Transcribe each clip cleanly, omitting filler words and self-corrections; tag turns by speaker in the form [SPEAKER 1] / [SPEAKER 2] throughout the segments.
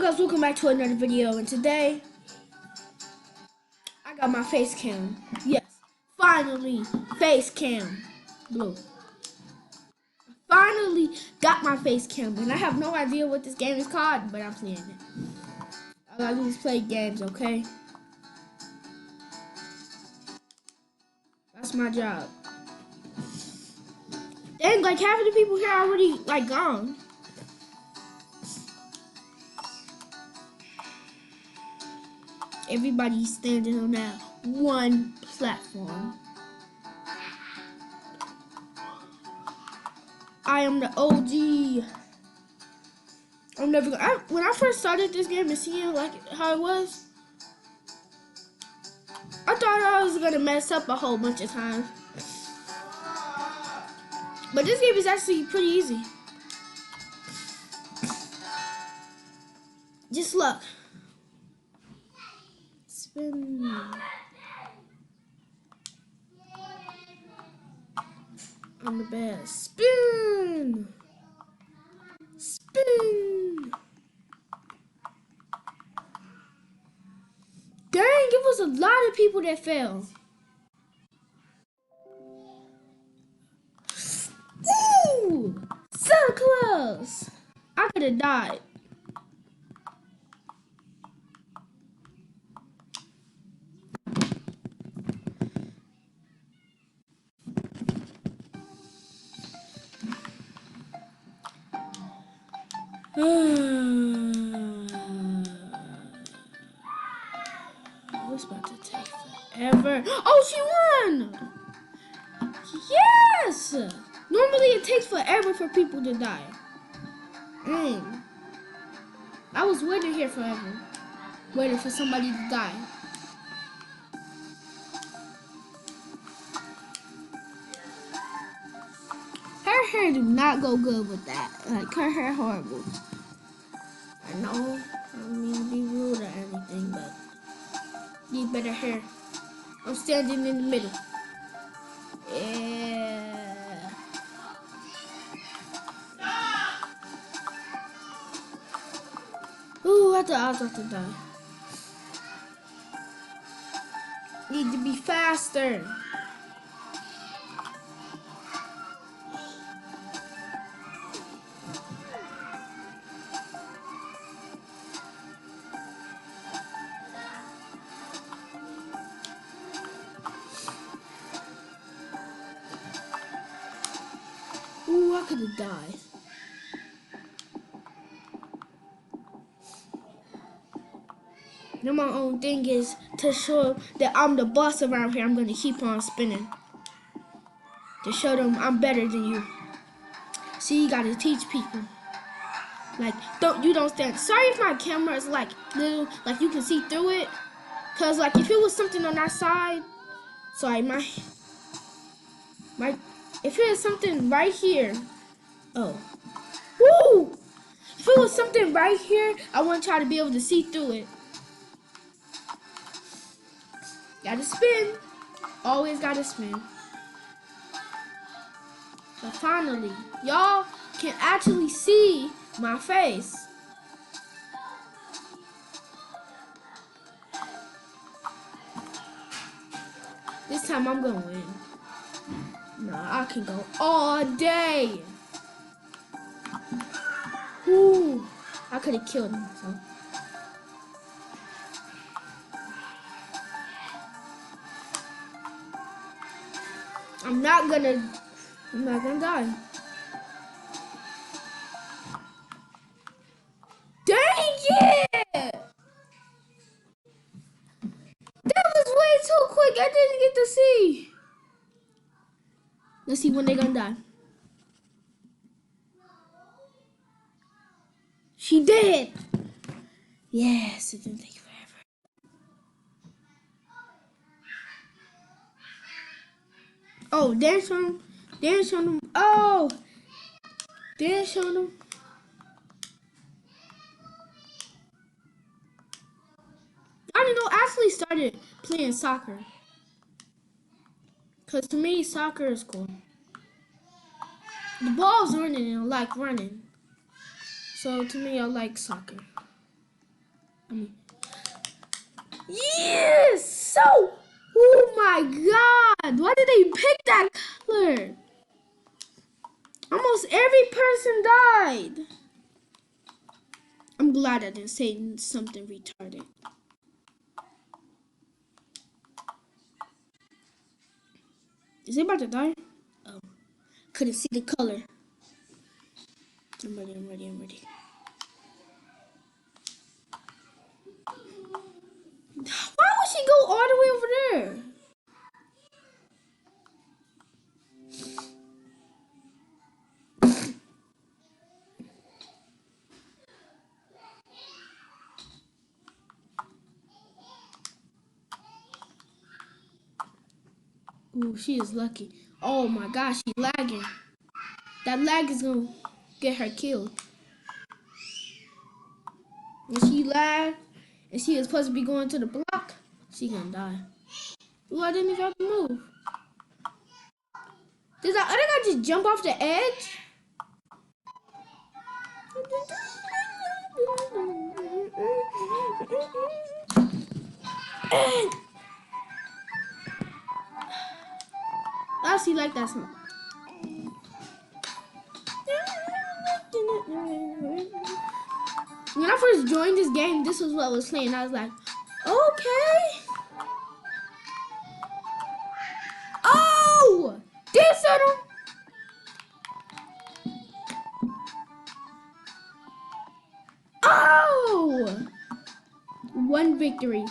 [SPEAKER 1] Guys, welcome back to another video, and today I got my face cam. Yes, finally, face cam. Blue. Finally got my face cam, and I have no idea what this game is called, but I'm playing it. All I do is play games, okay? That's my job. Dang, like half of the people here are already like gone. Everybody's standing on that one platform. I am the OG. I'm never gonna. When I first started this game and seeing like how it was, I thought I was gonna mess up a whole bunch of times. But this game is actually pretty easy. Just look. Spin. I'm the best. Spin. Spin. Dang, it was a lot of people that fell. Ooh, so close. I could have died. It's about to take forever. Oh, she won! Yes! Normally it takes forever for people to die. Dang. I was waiting here forever. Waiting for somebody to die. Her hair do not go good with that. Like, her hair horrible. I know. I don't mean to be rude or anything, but need better hair. I'm standing in the middle. Yeah. Ooh, I thought I was about to die. Need to be faster. Ooh, I could have died. Now my own thing is to show that I'm the boss around here. I'm gonna keep on spinning to show them I'm better than you. See, you gotta teach people. Like, don't stand. Sorry if my camera is like little, like you can see through it. Cause like if it was something on that side, sorry, my if it was something right here, oh, woo! If it was something right here, I want y'all to be able to see through it. Gotta spin. Always gotta spin. But finally, y'all can actually see my face. This time I'm gonna win. Nah, I can go all day. Ooh, I could have killed myself. I'm not gonna die. Dang it! That was way too quick. I didn't get to see. Let's see when they're gonna die. She did. Yes, it didn't take forever. Oh, dance on them. Dance on them. Oh, dance on them. I don't know. I actually started playing soccer. Because to me, soccer is cool. The ball's running and I like running. So to me, I like soccer. I mean, yes! So, oh my god! Why did they pick that color? Almost every person died. I'm glad I didn't say something retarded. Is he about to die? Oh, couldn't see the color. I'm ready, I'm ready, I'm ready. Why would she go all the way over there? Ooh, she is lucky. Oh my gosh, she's lagging. That lag is gonna get her killed. When she lag and she is supposed to be going to the block, she gonna die. Ooh, I didn't even have to move. Did that other guy just jump off the edge? I see like that song. When I first joined this game, this was what I was playing. I was like, okay. Oh! This little. Oh! One victory.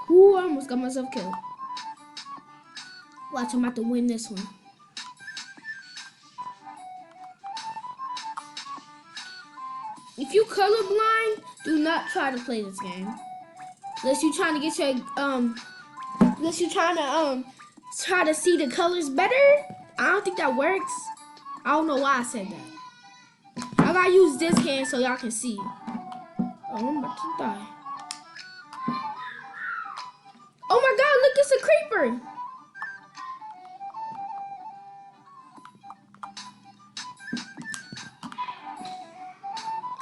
[SPEAKER 1] Ooh, I almost got myself killed. Watch, I'm about to win this one. If you colorblind, do not try to play this game. Unless you're trying to get your unless you're trying to try to see the colors better. I don't think that works. I don't know why I said that. I gotta use this hand so y'all can see. Oh, I'm about to die. Oh my god, look, it's a creeper.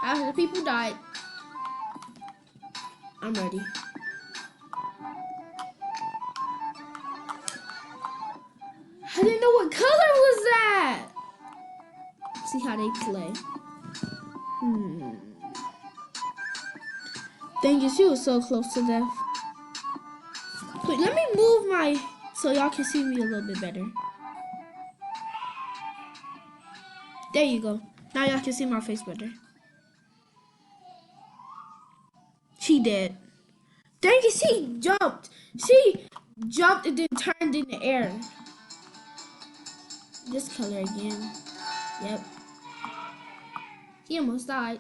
[SPEAKER 1] After the people died, I'm ready. I didn't know what color was that. See how they play. Dang it, she was so close to death. Wait, let me move my so y'all can see me a little bit better. There you go. Now y'all can see my face better. She did. Dang it, she jumped. She jumped and then turned in the air. This color again. Yep. He almost died.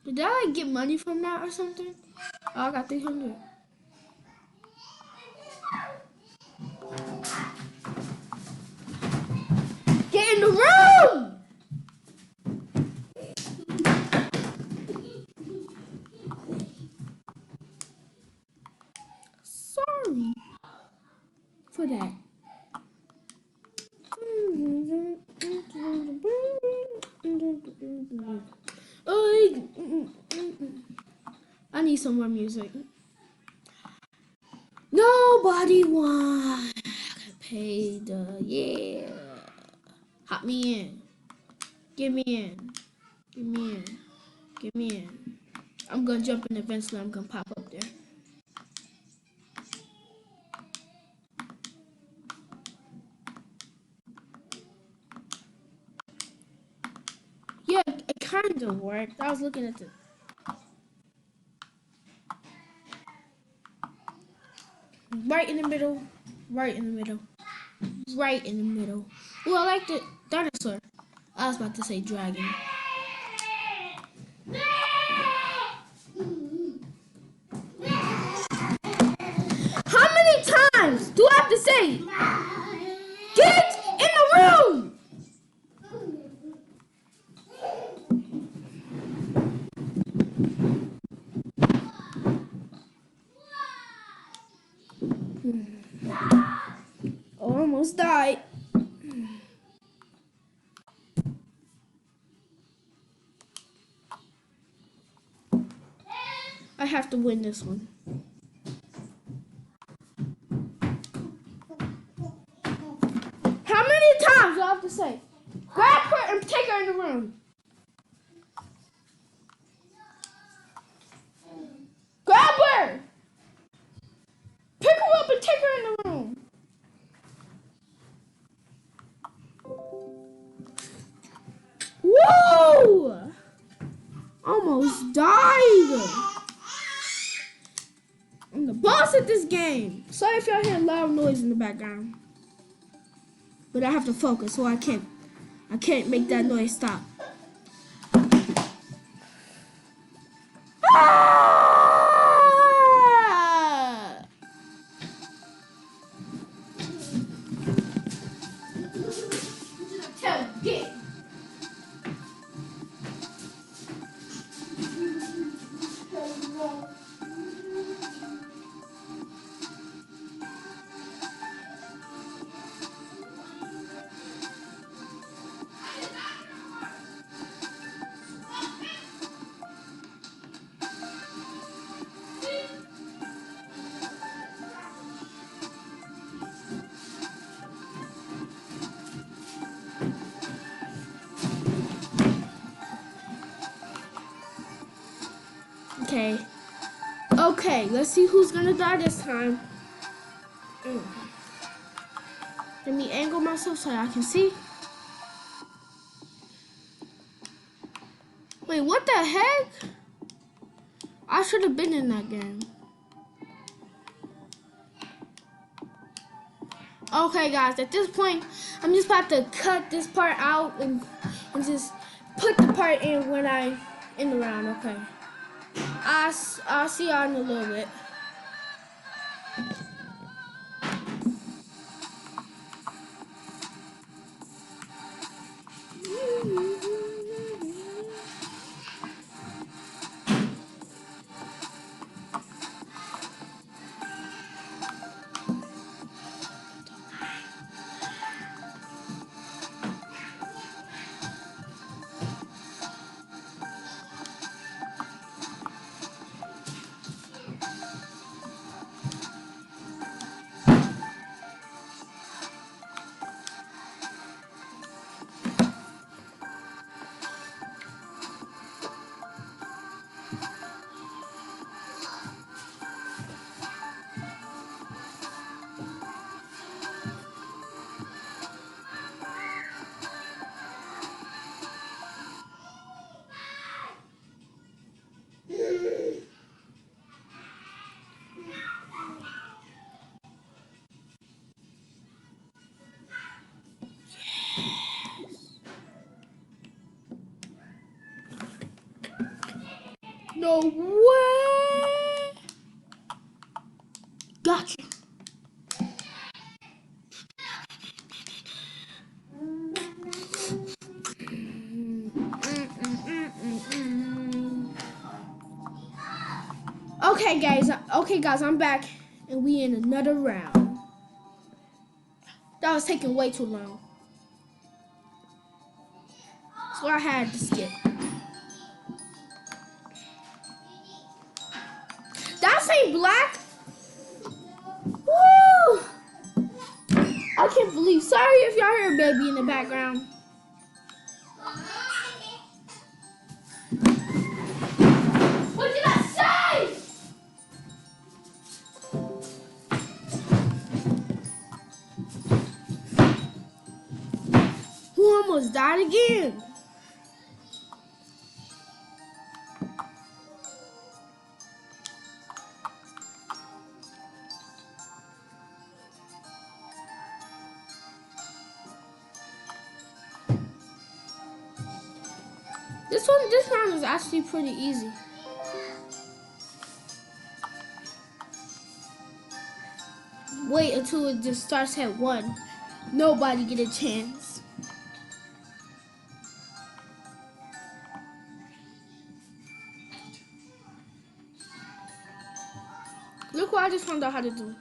[SPEAKER 1] Did I like get money from that or something? Oh, I got 300. Get in the room! Sorry for that. I need some more music. Nobody won. I got paid. Yeah. Hop me in. Get me in. Get me in. Get me in. I'm gonna jump in eventually. I'm gonna pop up there. Yeah, it kind of worked. I was looking at the. Right in the middle. Right in the middle. Right in the middle. Well, I like the dinosaur. I was about to say dragon. How many times do I have to say, get in the room? Almost died. have to win this one. How many times do I have to say? Grab her and take her in the room. Grab her. Pick her up and take her in the room. Whoa! Almost died. I'm the boss at this game. Sorry if y'all hear loud noise in the background. But I have to focus, so I can't make that noise stop. Ah! Get. Okay. Okay, let's see who's gonna die this time. Let me angle myself so I can see. Wait, what the heck? I should have been in that game. Okay, guys, at this point, I'm just about to cut this part out and just put the part in when I in the round. Okay. I'll see y'all in a little bit. No way! Gotcha. Okay, guys, I'm back, and we in another round. That was taking way too long, so I had to skip. That ain't black. Woo! I can't believe. Sorry if y'all hear a baby in the background. What did I say? Who almost died again? This round is actually pretty easy. Wait until it just starts at 1. Nobody get a chance. Look what I just found out how to do.